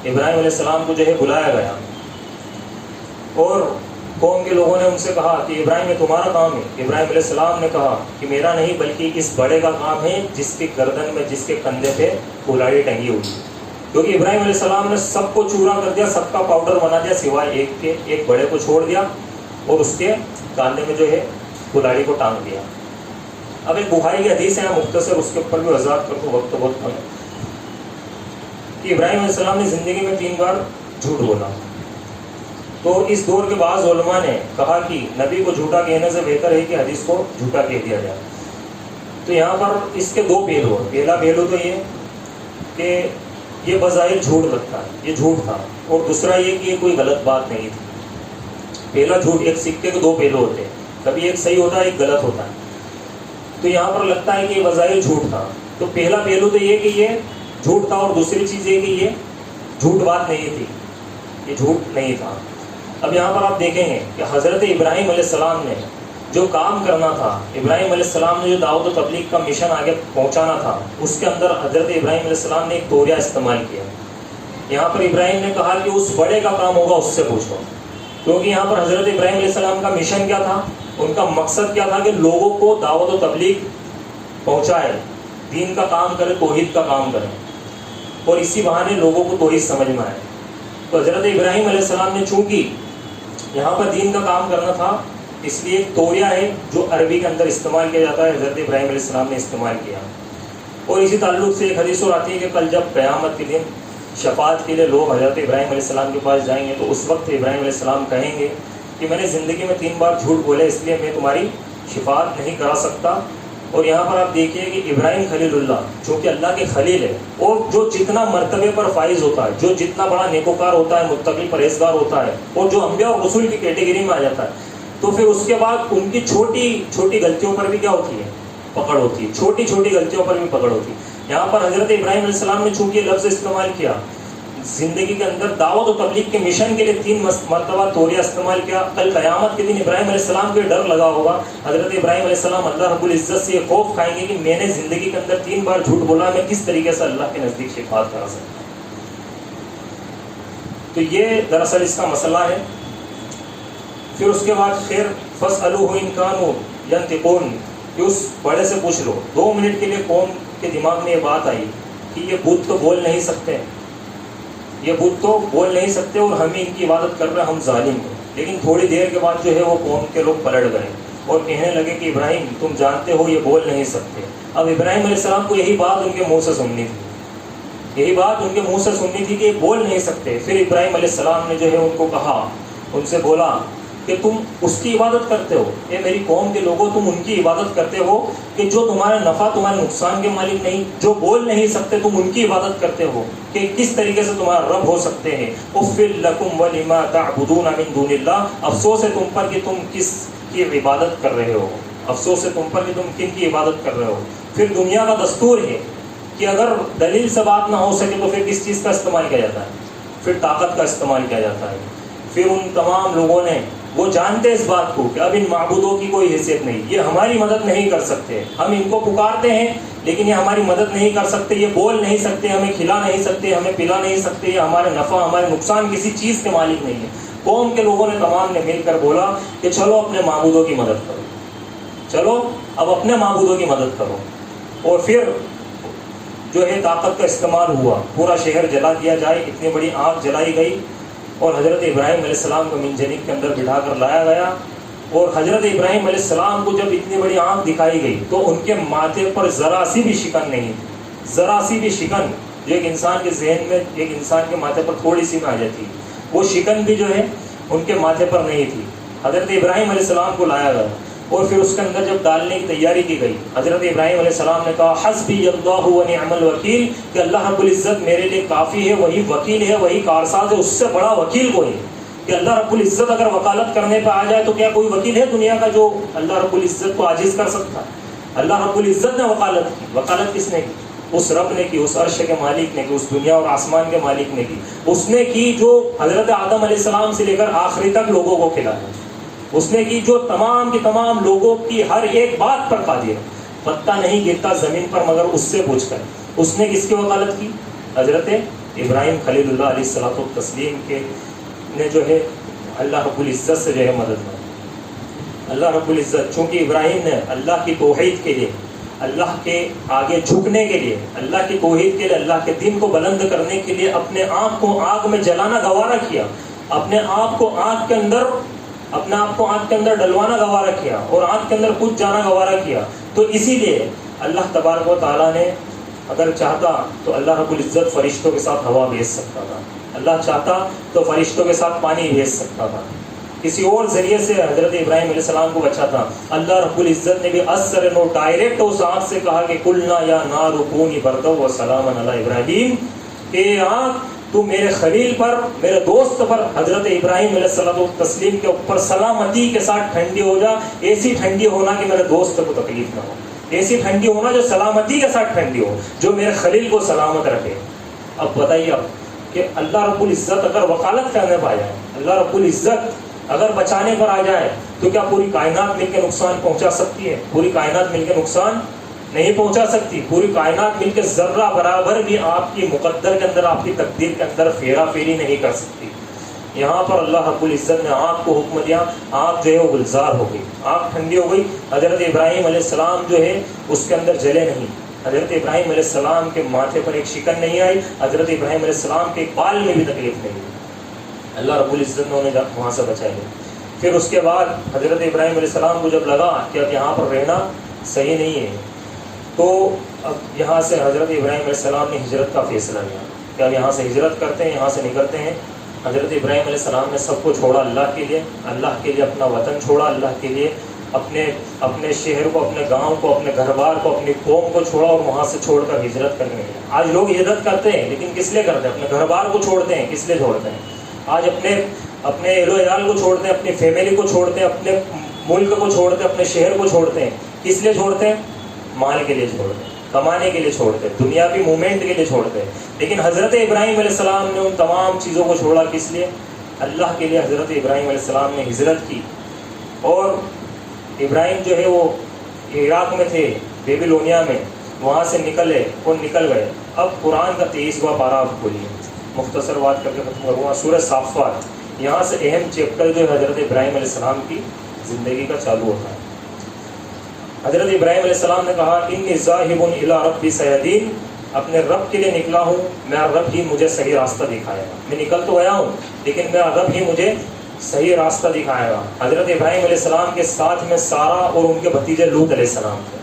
ابراہیم علیہ السلام کو جو ہے بلایا گیا، اور قوم کے لوگوں نے ان سے کہا کہ ابراہیم یہ تمہارا کام ہے۔ ابراہیم علیہ السلام نے کہا کہ میرا نہیں، بلکہ اس بڑے کا کام ہے جس کے گردن میں، جس کے کندھے پہ کلاڑی ٹنگی ہوئی، کیونکہ ابراہیم علیہ السلام نے سب کو چورا کر دیا، سب کا پاؤڈر بنا دیا سوائے ایک کے، ایک بڑے کو چھوڑ دیا اور اس کے کاندھے میں جو ہے کلاڑی کو ٹانگ دیا۔ اب ایک بخاری کی حدیث ہے مختصر، اس کے اوپر بھی وضاحت کر دوں، وقت بہت کم ہے، کہ ابراہیم علیہ السلام نے زندگی میں 3 بار جھوٹ بولا۔ تو اس دور کے بعض علماء نے کہا کہ نبی کو جھوٹا کہنے سے بہتر ہے کہ حدیث کو جھوٹا کہہ دیا جائے۔ تو یہاں پر اس کے 2 پہلو ہیں۔ پہلا پہلو تو یہ کہ یہ بظاہر جھوٹ لگتا ہے، یہ جھوٹ تھا، اور دوسرا یہ کہ یہ کوئی غلط بات نہیں تھی۔ پہلا جھوٹ، ایک سکے کے 2 پہلو ہوتے ہیں، کبھی ایک صحیح ہوتا ہے، ایک غلط ہوتا ہے۔ تو یہاں پر لگتا ہے کہ یہ بظاہر جھوٹ تھا، تو پہلا پہلو تو یہ کہ یہ جھوٹ تھا، اور دوسری چیز یہ کہ یہ جھوٹ بات نہیں تھی، یہ جھوٹ نہیں تھا۔ اب یہاں پر آپ دیکھیں گے کہ حضرت ابراہیم علیہ السلام نے جو کام کرنا تھا، ابراہیم علیہ السلام نے جو دعوت و تبلیغ کا مشن آگے پہنچانا تھا، اس کے اندر حضرت ابراہیم علیہ السلام نے ایک توریہ استعمال کیا۔ یہاں پر ابراہیم نے کہا کہ اس بڑے کا کام ہوگا اس سے پوچھو، کیونکہ یہاں پر حضرت ابراہیم علیہ السلام کا مشن کیا تھا، ان کا مقصد کیا تھا کہ لوگوں کو دعوت و تبلیغ پہنچائے، دین کا کام کرے، توحید کا کام کرے، اور اسی بہانے لوگوں کو توحید سمجھ میں آئے۔ تو حضرت ابراہیم علیہ السلام نے چونکہ یہاں پر دین کا کام کرنا تھا، اس لیے ایک توریہ ہے جو عربی کے اندر استعمال کیا جاتا ہے، حضرت ابراہیم علیہ السلام نے استعمال کیا۔ اور اسی تعلق سے ایک حدیث اور آتی ہے کہ کل جب قیامت کے دن شفاعت کے لیے لوگ حضرت ابراہیم علیہ السلام کے پاس جائیں گے، تو اس وقت ابراہیم علیہ السلام کہیں گے کہ میں نے زندگی میں 3 بار جھوٹ بولے، اس لیے میں تمہاری شفاعت نہیں کرا سکتا۔ اور یہاں پر آپ دیکھیے کہ ابراہیم خلیل اللہ، چونکہ اللہ کے خلیل ہے، اور جو جتنا مرتبے پر فائز ہوتا ہے، جو جتنا بڑا نیکوکار ہوتا ہے، متقی پرہیزگار ہوتا ہے، اور جو انبیاء اور رسول کی کیٹیگری میں آ جاتا ہے، تو پھر اس کے بعد ان کی چھوٹی چھوٹی غلطیوں پر بھی کیا ہوتی ہے؟ پکڑ ہوتی ہے، چھوٹی چھوٹی غلطیوں پر بھی پکڑ ہوتی ہے۔ یہاں پر حضرت ابراہیم علیہ السلام نے چونکہ لفظ استعمال کیا زندگی کے اندر دعوت و تبلیغ کے مشن کے لیے 3 مرتبہ توریہ استعمال کیا. کل قیامت کے دن ابراہیم علیہ السلام کو ڈر لگا ہوگا. حضرت ابراہیم علیہ السلام اللہ رب العزت سے یہ خوف کھائیں گے کہ میں نے زندگی کے اندر 3 بار جھوٹ بولا, میں کس طریقے سے اللہ کے نزدیک شفاعت کرا سکتا ہوں. تو یہ دراصل اس کا مسئلہ ہے. پھر اس کے بعد خیر فاسألوہ ان کانوا ینطقون, کہ اس بڑے سے پوچھ لو. 2 منٹ کے لیے قوم کے دماغ میں یہ بات آئی کہ یہ بت تو بول نہیں سکتے, یہ بت تو بول نہیں سکتے اور ہم ان کی عبادت کر رہے ہیں, ہم ظالم ہیں. لیکن تھوڑی دیر کے بعد جو ہے وہ قوم کے لوگ پلٹ گئے اور کہنے لگے کہ ابراہیم تم جانتے ہو یہ بول نہیں سکتے. اب ابراہیم علیہ السلام کو یہی بات ان کے منہ سے سننی تھی, یہی بات ان کے منہ سے سننی تھی کہ یہ بول نہیں سکتے. پھر ابراہیم علیہ السلام نے جو ہے ان کو کہا, ان سے بولا کہ تم اس کی عبادت کرتے ہو, اے میری قوم کے لوگوں تم ان کی عبادت کرتے ہو کہ جو تمہارا نفع تمہارے نقصان کے مالک نہیں, جو بول نہیں سکتے تم ان کی عبادت کرتے ہو کہ کس طریقے سے تمہارا رب ہو سکتے ہیں. اف لکم ولما تعبدون من دون اللہ, افسوس ہے تم پر کہ تم کس کی عبادت کر رہے ہو, افسوس ہے تم پر کہ تم کن کی عبادت کر رہے ہو. پھر دنیا کا دستور ہے کہ اگر دلیل سے بات نہ ہو سکے تو پھر کس چیز کا استعمال کیا جاتا ہے, پھر طاقت کا استعمال کیا جاتا ہے. پھر ان تمام لوگوں نے, وہ جانتے اس بات کو کہ اب ان معبودوں کی کوئی حیثیت نہیں, یہ ہماری مدد نہیں کر سکتے, ہم ان کو پکارتے ہیں لیکن یہ ہماری مدد نہیں کر سکتے, یہ بول نہیں سکتے, ہمیں کھلا نہیں سکتے, ہمیں پلا نہیں سکتے, یہ ہمارے نفع ہمارے نقصان کسی چیز کے مالک نہیں ہے. قوم کے لوگوں نے تمام نے مل کر بولا کہ چلو اپنے معبودوں کی مدد کرو, چلو اب اپنے معبودوں کی مدد کرو. اور پھر جو ہے طاقت کا استعمال ہوا, پورا شہر جلا دیا جائے, اتنی بڑی آگ جلائی گئی اور حضرت ابراہیم علیہ السلام کو منجنیق کے اندر بٹھا کر لایا گیا. اور حضرت ابراہیم علیہ السلام کو جب اتنی بڑی آنکھ دکھائی گئی تو ان کے ماتھے پر ذرا سی بھی شکن نہیں تھی, ذرا سی بھی شکن جو ایک انسان کے ذہن میں ایک انسان کے ماتھے پر تھوڑی سی میں آ جاتی, وہ شکن بھی جو ہے ان کے ماتھے پر نہیں تھی. حضرت ابراہیم علیہ السلام کو لایا گیا اور پھر اس کے اندر جب ڈالنے کی تیاری کی گئی, حضرت ابراہیم علیہ السلام نے کہا حسبی اللہ و نعم الوکیل, کہ اللہ رب العزت میرے لیے کافی ہے, وہی وکیل ہے, وہی کارساز ہے, اس سے بڑا وکیل کوئی ہے. کہ اللہ رب العزت اگر وکالت کرنے پہ آ جائے تو کیا کوئی وکیل ہے دنیا کا جو اللہ رب العزت کو عاجز کر سکتا ہے. اللہ رب العزت نے وکالت کی. وکالت کس نے کی؟ اس رب نے کی, اس عرش کے مالک نے کی, اس دنیا اور آسمان کے مالک نے کی. اس نے کی جو حضرت آدم علیہ السلام سے لے کر آخری تک لوگوں کو کھلایا, اس نے کی جو تمام کے تمام لوگوں کی ہر ایک بات پر قادر. پتہ نہیں گرتا زمین پر مگر اس سے پوچھ کر. اس نے کس کی وکالت کی؟ حضرت ابراہیم خلیل اللہ علیہ الصلوۃ والتسلیم کے نے جو ہے اللہ رب العزت سے جو ہے مدد مانگی. اللہ رب العزت چونکہ ابراہیم نے اللہ کی توحید کے لیے, اللہ کے آگے جھکنے کے لیے, اللہ کی توحید کے لیے, اللہ کے دین کو بلند کرنے کے لیے اپنے آپ کو آگ میں جلانا گوارا کیا, اپنے آپ کو آگ کے اندر ڈلوانا گوارا کیا اور آگ کے اندر کود جانا گوارا کیا. تو اسی لیے اللہ تبارک و تعالیٰ نے اگر چاہتا تو اللہ رب العزت فرشتوں کے ساتھ ہوا بھیج سکتا تھا, اللہ چاہتا تو فرشتوں کے ساتھ پانی بھیج سکتا تھا, کسی اور ذریعے سے حضرت ابراہیم علیہ السلام کو بچاتا. اللہ رب العزت نے بھی اثر نو ڈائریکٹ اس آگ سے کہا کہ قلنا یا نار کونی بردا و سلاما علی ابراہیم, کہ آگ تو میرے خلیل پر, میرے دوست پر, حضرت ابراہیم علیہ الصلوۃ والتسلیم کے اوپر سلامتی کے ساتھ ٹھنڈی ہو جا. ایسی ٹھنڈی ہونا کہ میرے دوست کو تکلیف نہ ہو, ایسی ٹھنڈی ہونا جو سلامتی کے ساتھ ٹھنڈی ہو, جو میرے خلیل کو سلامت رکھے. اب بتائیے اب کہ اللہ رب العزت اگر وکالت کرنے پا جائے, اللہ رب العزت اگر بچانے پر آ جائے تو کیا پوری کائنات مل کے نقصان پہنچا سکتی ہے؟ پوری کائنات مل کے نقصان نہیں پہنچا سکتی. پوری کائنات مل کے ذرہ برابر بھی آپ کی مقدر کے اندر, آپ کی تقدیر کے اندر پھیرا پھیری نہیں کر سکتی. یہاں پر اللہ رب العزت نے آگ کو حکم دیا, آگ جو ہے وہ گلزار ہو گئی, آگ ٹھنڈی ہو گئی. حضرت ابراہیم علیہ السلام جو ہے اس کے اندر جلے نہیں, حضرت ابراہیم علیہ السلام کے ماتھے پر ایک شکن نہیں آئی, حضرت ابراہیم علیہ السلام کے بال میں بھی تکلیف نہیں ہوئی. اللہ رب العزت نے انہیں وہاں سے بچایا. پھر اس کے بعد حضرت ابراہیم علیہ السلام کو جب لگا کہ اب یہاں پر رہنا صحیح نہیں ہے تو اب یہاں سے حضرت ابراہیم علیہ السلام نے ہجرت کا فیصلہ لیا کہ اب یہاں سے ہجرت کرتے ہیں, یہاں سے نکلتے ہیں. حضرت ابراہیم علیہ السلام نے سب کو چھوڑا اللہ کے لیے, اللہ کے لیے اپنا وطن چھوڑا, اللہ کے لیے اپنے شہر کو, اپنے گاؤں کو, اپنے گھر بار کو, اپنی قوم کو چھوڑا اور وہاں سے چھوڑ کر ہجرت کرنے لگے. آج لوگ ہجرت کرتے ہیں لیکن کس لیے کرتے ہیں؟ اپنے گھر بار کو چھوڑتے ہیں. کس لیے چھوڑتے ہیں؟ آج اپنے اہل و عیال کو چھوڑتے ہیں, اپنی فیملی کو چھوڑتے ہیں, اپنے ملک کو چھوڑتے ہیں, اپنے شہر کو چھوڑتے ہیں. کس لیے چھوڑتے ہیں؟ مال کے لیے چھوڑتے ہیں. کمانے کے لیے چھوڑتے، دنیاوی مومنٹ کے لیے چھوڑتے. لیکن حضرت ابراہیم علیہ السلام نے ان تمام چیزوں کو چھوڑا کس لیے؟ اللہ کے لیے. حضرت ابراہیم علیہ السلام نے ہجرت کی، اور ابراہیم جو ہے وہ عراق میں تھے، بیبیلونیا میں، وہاں سے نکل گئے. اب قرآن کا 23واں پارہ آپ کھولیے، مختصر بات کر کے ختم کروں گا. سورہ صافات، یہاں سے اہم چیپٹر جو ہے حضرت ابراہیم علیہ السلام کی زندگی کا چالو ہوتا ہے. حضرت ابراہیم علیہ السلام نے کہا انی ذاہب الی ربی سیہدین، اپنے رب کے لیے نکلا ہوں، میرا رب ہی مجھے صحیح راستہ دکھائے گا. میں نکل تو گیا ہوں لیکن میرا رب ہی مجھے صحیح راستہ دکھائے گا. حضرت ابراہیم علیہ السلام کے ساتھ میں سارا اور ان کے بھتیجے لوط علیہ السلام تھے.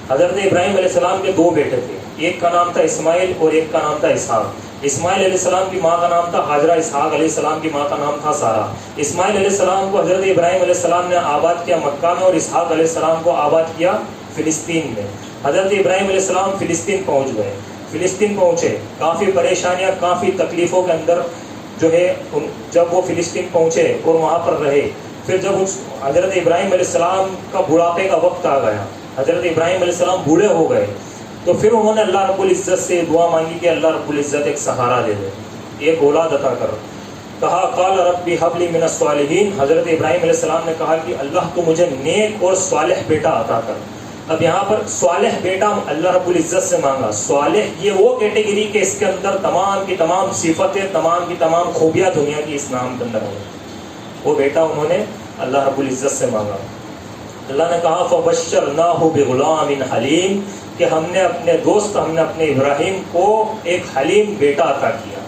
حضرت ابراہیم علیہ السلام کے 2 بیٹے تھے، ایک کا نام تھا اسماعیل اور ایک کا نام تھا اسحاق. اسماعیل علیہ السلام کی ماں کا نام تھا ہاجرہ، اسحاق علیہ السلام کی ماں کا نام تھا سارہ. اسماعیل علیہ السلام کو حضرت ابراہیم علیہ السلام نے آباد کیا مکہ میں، اور اسحاق علیہ السلام کو آباد کیا فلسطین میں. حضرت ابراہیم علیہ السلام فلسطین پہنچ گئے. فلسطین پہنچے، کافی پریشانیاں، کافی تکلیفوں کے اندر جو ہے جب وہ فلسطین پہنچے اور وہاں پر رہے. پھر جب حضرت ابراہیم علیہ السلام کا بڑھاپے کا وقت آ گیا، حضرت ابراہیم علیہ السلام بوڑھے ہو گئے، تو پھر انہوں نے اللہ رب العزت سے دعا مانگی کہ اللہ رب العزت ایک سہارا دے دے، ایک اولاد عطا کر. کہا قال ربی حب لی من الصالحین، حضرت ابراہیم علیہ السلام نے کہا کہ اللہ تو مجھے نیک اور صالح بیٹا عطا کر. اب یہاں پر صالح بیٹا اللہ رب العزت سے مانگا. صالح یہ وہ کیٹیگری کہ اس کے اندر تمام کی تمام صفتیں، تمام کی تمام خوبیاں دنیا کی اس نام کے اندر ہیں. وہ بیٹا انہوں نے اللہ رب العزت سے مانگا. اللہ نے کہا فبشرناہ بغلام حلیم، کہ ہم نے اپنے دوست، ہم نے اپنے ابراہیم کو ایک حلیم بیٹا عطا کیا.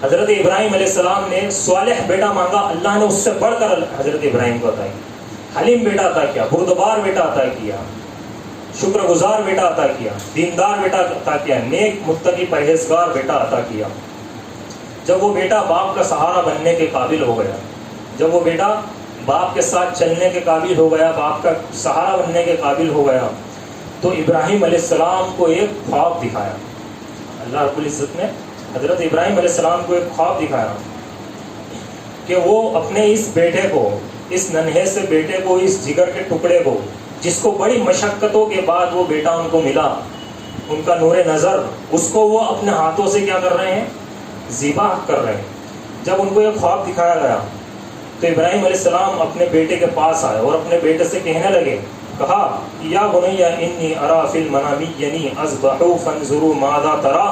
حضرت ابراہیم علیہ السلام نے صالح بیٹا مانگا، اللہ نے اس سے بڑھ کر حضرت ابراہیم کو عطا کیا. حلیم بیٹا عطا کیا، بردبار بیٹا عطا کیا، شکر گزار بیٹا عطا کیا، دیندار بیٹا عطا کیا، نیک متقی پرہیزگار بیٹا عطا کیا. جب وہ بیٹا باپ کا سہارا بننے کے قابل ہو گیا، جب وہ بیٹا باپ کے ساتھ چلنے کے قابل ہو گیا، باپ کا سہارا بننے کے قابل ہو گیا، تو ابراہیم علیہ السلام کو ایک خواب دکھایا. اللہ رب العزت نے حضرت ابراہیم علیہ السلام کو ایک خواب دکھایا کہ وہ اپنے اس بیٹے کو، اس ننھے سے بیٹے کو، اس جگر کے ٹکڑے کو، جس کو بڑی مشقتوں کے بعد وہ بیٹا ان کو ملا، ان کا نور نظر، اس کو وہ اپنے ہاتھوں سے کیا کر رہے ہیں؟ ذبح کر رہے ہیں. جب ان کو یہ خواب دکھایا گیا تو ابراہیم علیہ السلام اپنے بیٹے کے پاس آئے اور اپنے بیٹے سے کہنے لگے، کہا یا بنی انی ارا فی المنام ینی اذبحوا فانظروا ماذا ترى،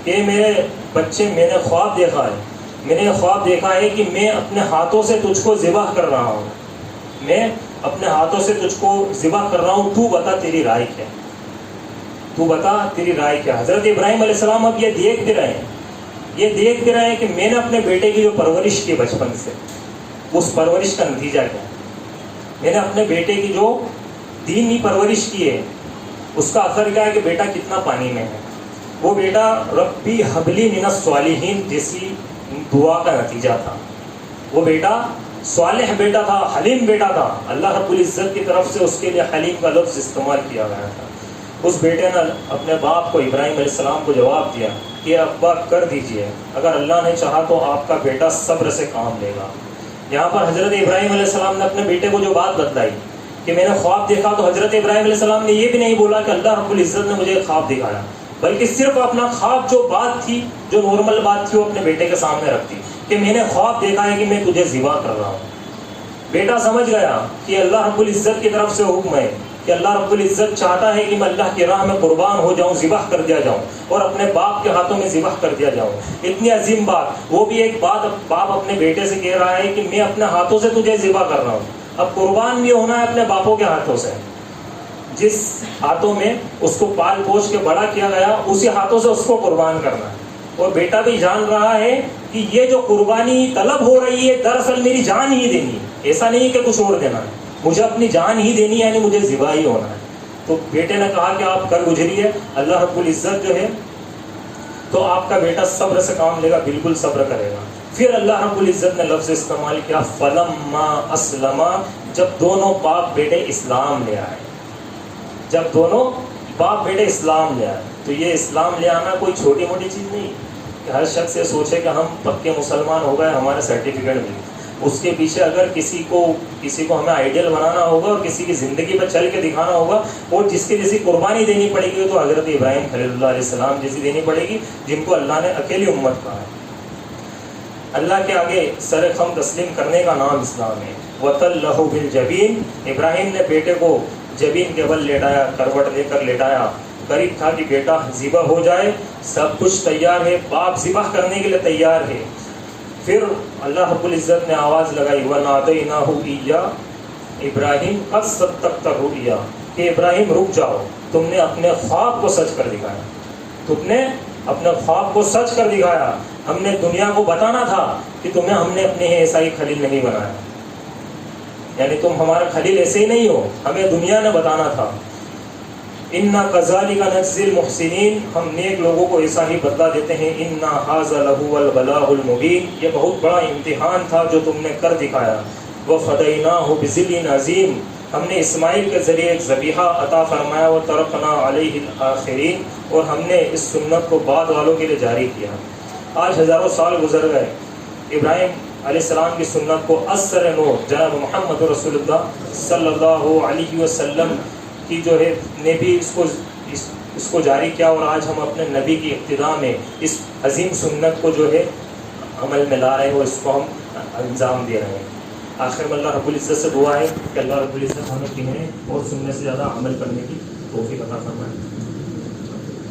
کہ میرے بچے میں نے خواب دیکھا ہے، میں نے خواب دیکھا ہے کہ میں اپنے ہاتھوں سے تجھ کو ذبح کر رہا ہوں، میں اپنے ہاتھوں سے تجھ کو ذبح کر رہا ہوں، تو بتا تیری رائے کیا، تو بتا تیری رائے کیا. حضرت ابراہیم علیہ السلام اب یہ دیکھ بھی رہے ہیں، یہ دیکھ بھی رہے ہیں کہ میں نے اپنے بیٹے کی جو پرورش کی بچپن سے، اس پرورش کا نتیجہ کیا، میں نے اپنے بیٹے کی جو دینی پرورش کی ہے اس کا اثر کیا ہے کہ بیٹا کتنا پانی میں ہے. وہ بیٹا ربی حبلی من الصالحین جیسی دعا کا نتیجہ تھا. وہ بیٹا صالح بیٹا تھا، حلیم بیٹا تھا. اللہ رب العزت کی طرف سے اس کے لیے حلیم کا لفظ استعمال کیا گیا تھا. اس بیٹے نے اپنے باپ کو، ابراہیم علیہ السلام کو جواب دیا کہ ابا کر دیجئے، اگر اللہ نے چاہا تو آپ کا بیٹا صبر سے کام لے گا. یہاں پر حضرت ابراہیم علیہ السلام نے اپنے بیٹے کو جو بات بتلائی کہ میں نے خواب دیکھا، تو حضرت ابراہیم علیہ السلام نے یہ بھی نہیں بولا کہ اللہ رب العزت نے مجھے خواب دکھایا، بلکہ صرف اپنا خواب، جو بات تھی، جو نارمل بات تھی، وہ اپنے بیٹے کے سامنے رکھتی کہ میں نے خواب دیکھا ہے کہ میں تجھے ذبح کر رہا ہوں. بیٹا سمجھ گیا کہ اللہ رب العزت کی طرف سے حکم ہے، کہ اللہ رب العزت چاہتا ہے کہ میں اللہ کی راہ میں قربان ہو جاؤں، ذبح کر دیا جاؤں، اور اپنے باپ کے ہاتھوں میں ذبح کر دیا جاؤں. اتنی عظیم بات، وہ بھی ایک بات باپ اپنے بیٹے سے کہہ رہا ہے کہ میں اپنے ہاتھوں سے تجھے ذبح کر رہا ہوں. اب قربان بھی ہونا ہے اپنے باپوں کے ہاتھوں سے، جس ہاتھوں میں اس کو پال پوش کے بڑا کیا گیا، اسی ہاتھوں سے اس کو قربان کرنا ہے. اور بیٹا بھی جان رہا ہے کہ یہ جو قربانی طلب ہو رہی ہے دراصل میری جان ہی دینی ہے، ایسا نہیں کہ کچھ اور دینا ہے، مجھے اپنی جان ہی دینی ہے، یعنی مجھے ذبح ہی ہونا ہے. تو بیٹے نے کہا کہ آپ کر گزریے، اللہ رب العزت جو ہے تو آپ کا بیٹا صبر سے کام لے گا، بالکل صبر کرے گا. پھر اللہ رب العزت نے لفظ استعمال کیا فلما اسلما، جب دونوں باپ بیٹے اسلام لے آئے، جب دونوں باپ بیٹے اسلام لے آئے. تو یہ اسلام لے آنا کوئی چھوٹی موٹی چیز نہیں کہ ہر شخص یہ سوچے کہ ہم پکے مسلمان ہو گئے، ہمارے سرٹیفکیٹ مل. اس کے پیچھے اگر کسی کو ہمیں آئیڈیل بنانا ہوگا اور کسی کی زندگی پر چل کے دکھانا ہوگا، اور جس کی جیسی قربانی دینی پڑے گی تو حضرت ابراہیم خلیل اللہ علیہ السلام جیسی دینی پڑے گی، جن کو اللہ نے اکیلی امت کہا ہے۔ اللہ کے آگے سر خم تسلیم کرنے کا نام اسلام ہے۔ وَتَلَّهُ بِالْجَبِينِ، ابراہیم نے بیٹے کو جبین کے بل لیٹایا، کروٹ دے کر لیٹایا، قریب تھا کہ بیٹا ذبح ہو جائے، سب کچھ تیار ہے، باپ ذبح کرنے کے لیے تیار ہے۔ پھر اللہ رب العزت نے آواز لگائی وَنَادَيْنَاهُ إِيَّا ابراہیم قَدْ صَدَّقْتَ الرُّؤْيَا، کہ ابراہیم رک جاؤ، تم نے اپنے خواب کو سچ کر دکھایا، تم نے اپنے خواب کو سچ کر دکھایا۔ ہم نے دنیا کو بتانا تھا کہ تمہیں ہم نے اپنے ایسا ہی خلیل نہیں بنایا، یعنی تم ہمارا خلیل ایسے ہی نہیں ہو، ہمیں دنیا نے بتانا تھا۔ اِنَّا كَذَلِكَ نَجْزِي الْمُحْسِنِينَ، ہم نیک لوگوں کو ایسا ہی بدلہ دیتے ہیں۔ اِنَّا هَذَا لَهُوَ الْبَلَاءُ الْمُبِينُ، یہ بہت بڑا امتحان تھا جو تم نے کر دکھایا۔ وَفَدَيْنَاهُ بِذِبْحٍ عَظِيمٍ، ہم نے اسماعیل کے ذریعے ایک ذبیحہ عطا فرمایا۔ وَتَرَكْنَا عَلَيْهِ الْآخِرِينَ، اور ہم نے اس سنت کو بعد والوں کے لیے جاری کیا۔ آج ہزاروں سال گزر گئے، ابراہیم علیہ السلام کی سنت کو اثر نو جناب محمد رسول اللہ صلی اللہ علیہ وسلم کی جو ہے نے بھی اس کو جاری کیا، اور آج ہم اپنے نبی کی اقتداء میں اس عظیم سنت کو جو ہے عمل میں لا رہے ہیں، اور اس کو ہم انجام دے رہے ہیں۔ آخر میں اللہ رب العزت سے دعا ہے کہ اللہ رب العزت ہمیں کہنے اور سننے سے زیادہ عمل کرنے کی توفیق عطا فرمائے۔